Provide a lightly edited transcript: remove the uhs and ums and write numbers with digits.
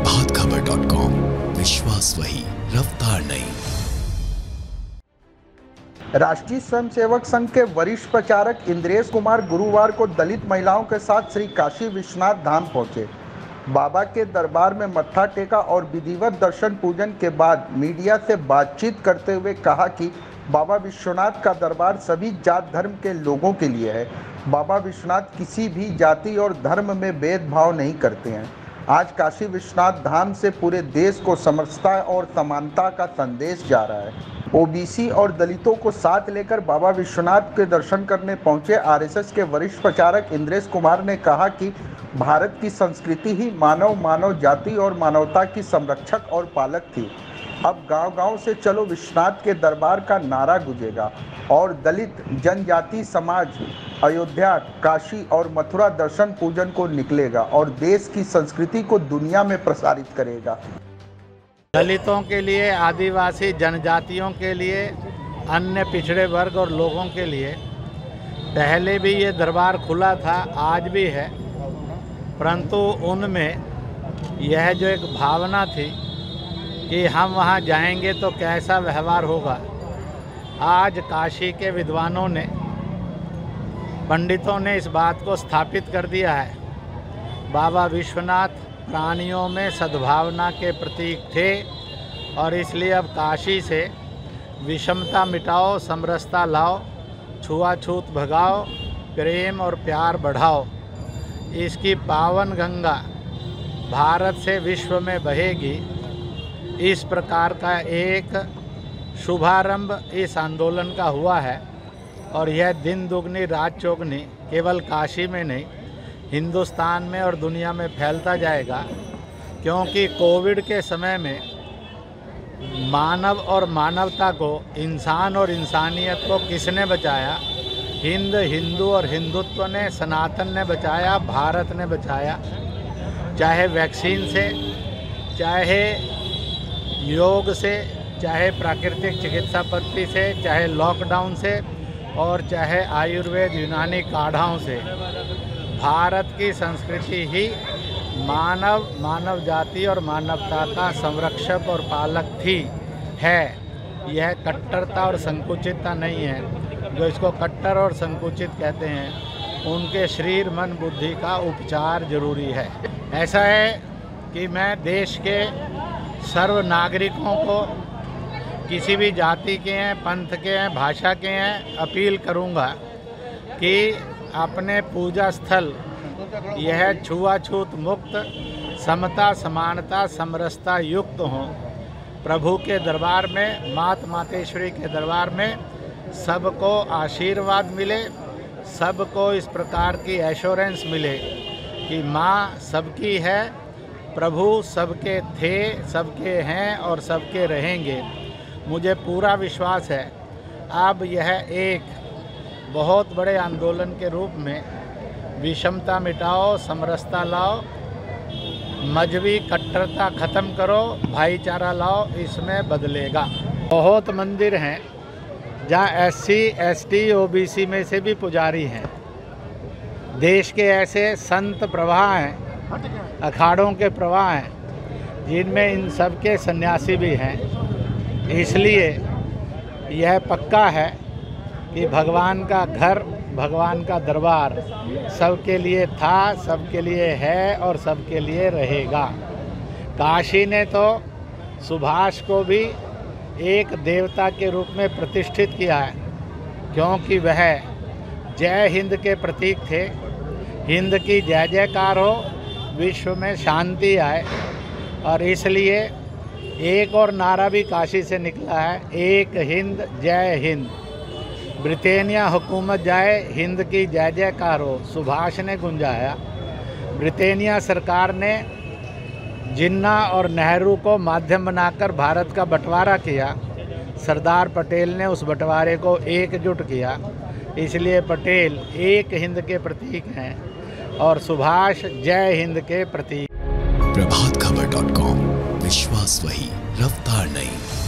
प्रभातखबर.com, विश्वास वही, रफ्तार नहीं। राष्ट्रीय स्वयंसेवक संघ के वरिष्ठ प्रचारक इंद्रेश कुमार गुरुवार को दलित महिलाओं के साथ श्री काशी विश्वनाथ धाम पहुंचे। बाबा के दरबार में मत्था टेका और विधिवत दर्शन पूजन के बाद मीडिया से बातचीत करते हुए कहा कि बाबा विश्वनाथ का दरबार सभी जात धर्म के लोगों के लिए है। बाबा विश्वनाथ किसी भी जाति और धर्म में भेदभाव नहीं करते हैं। आज काशी विश्वनाथ धाम से पूरे देश को समरसता और समानता का संदेश जा रहा है। ओबीसी और दलितों को साथ लेकर बाबा विश्वनाथ के दर्शन करने पहुंचे आरएसएस के वरिष्ठ प्रचारक इंद्रेश कुमार ने कहा कि भारत की संस्कृति ही मानव जाति और मानवता की संरक्षक और पालक थी। अब गांव-गांव से चलो विश्वनाथ के दरबार का नारा गूंजेगा और दलित जनजाति समाज अयोध्या, काशी और मथुरा दर्शन पूजन को निकलेगा और देश की संस्कृति को दुनिया में प्रसारित करेगा। दलितों के लिए, आदिवासी जनजातियों के लिए, अन्य पिछड़े वर्ग और लोगों के लिए पहले भी ये दरबार खुला था, आज भी है, परंतु उनमें यह जो एक भावना थी कि हम वहाँ जाएंगे तो कैसा व्यवहार होगा, आज काशी के विद्वानों ने, पंडितों ने इस बात को स्थापित कर दिया है। बाबा विश्वनाथ प्राणियों में सद्भावना के प्रतीक थे और इसलिए अब काशी से विषमता मिटाओ, समरसता लाओ, छुआछूत भगाओ, प्रेम और प्यार बढ़ाओ। इसकी पावन गंगा भारत से विश्व में बहेगी। इस प्रकार का एक शुभारंभ इस आंदोलन का हुआ है और यह दिन दुगनी रात चौगनी केवल काशी में नहीं, हिंदुस्तान में और दुनिया में फैलता जाएगा, क्योंकि कोविड के समय में मानव और मानवता को, इंसान और इंसानियत को किसने बचाया? हिंदू और हिंदुत्व ने, सनातन ने बचाया, भारत ने बचाया। चाहे वैक्सीन से, चाहे योग से, चाहे प्राकृतिक चिकित्सा पद्धति से, चाहे लॉकडाउन से और चाहे आयुर्वेद यूनानी काढ़ाओं से। भारत की संस्कृति ही मानव जाति और मानवता का संरक्षक और पालक थी, है। यह कट्टरता और संकुचितता नहीं है। जो इसको कट्टर और संकुचित कहते हैं, उनके शरीर मन बुद्धि का उपचार जरूरी है। ऐसा है कि मैं देश के सर्व नागरिकों को, किसी भी जाति के हैं, पंथ के हैं, भाषा के हैं, अपील करूंगा कि अपने पूजा स्थल यह छुआछूत मुक्त, समता, समानता, समरसता युक्त हों। प्रभु के दरबार में, मातेश्वरी के दरबार में सबको आशीर्वाद मिले, सबको इस प्रकार की एश्योरेंस मिले कि माँ सबकी है, प्रभु सबके थे, सबके हैं और सबके रहेंगे। मुझे पूरा विश्वास है अब यह एक बहुत बड़े आंदोलन के रूप में विषमता मिटाओ, समरसता लाओ, मजहबी कट्टरता ख़त्म करो, भाईचारा लाओ, इसमें बदलेगा। बहुत मंदिर हैं जहाँ SC, ST, OBC में से भी पुजारी हैं। देश के ऐसे संत प्रवाह हैं, अखाड़ों के प्रवाह हैं, जिनमें इन सब के सन्यासी भी हैं। इसलिए यह पक्का है कि भगवान का घर, भगवान का दरबार सबके लिए था, सबके लिए है और सबके लिए रहेगा। काशी ने तो सुभाष को भी एक देवता के रूप में प्रतिष्ठित किया है, क्योंकि वह जय हिंद के प्रतीक थे। हिंद की जय जयकार हो, विश्व में शांति आए, और इसलिए एक और नारा भी काशी से निकला है, एक हिंद जय हिंद। ब्रिटेनिया हुकूमत जाए, हिंद की जय जयकार हो, सुभाष ने गुंजाया। ब्रिटेनिया सरकार ने जिन्ना और नेहरू को माध्यम बनाकर भारत का बंटवारा किया, सरदार पटेल ने उस बंटवारे को एकजुट किया। इसलिए पटेल एक हिंद के प्रतीक हैं और सुभाष जय हिंद के प्रतीक। प्रभातखबर.com, विश्वास वही, रफ्तार नहीं।